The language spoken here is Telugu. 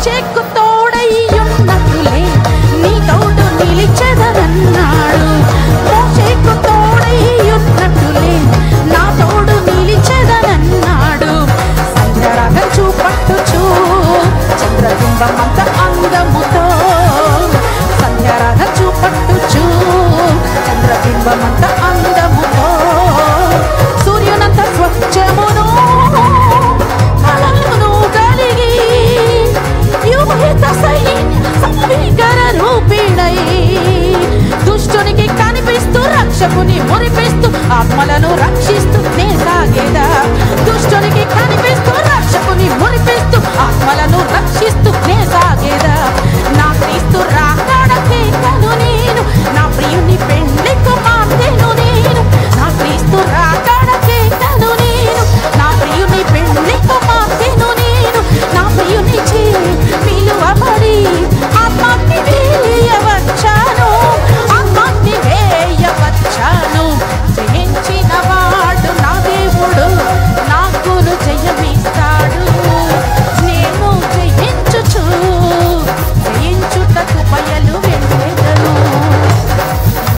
మోషేకు తోడయ్యున్నట్టులే నీ తోడు నిలిచెదనన్నాడు. మోషేకు తోడయ్యున్నట్టులే నా తోడు నిలిచెదనన్నాడు. సంధ్యారాగం చూపట్టుచు చంద్రబింబమంత అందముతో, సంధ్యారాగం చూపట్టుచు చంద్రబింబమంత అందముతో, సూర్యునంత స్వచ్ఛమును కళలను కలిగి యూహిత సమీకర రూపిణై దుష్టునికి కనిపిస్తూ రక్షకుని మురిపిస్తూ ఆత్మలను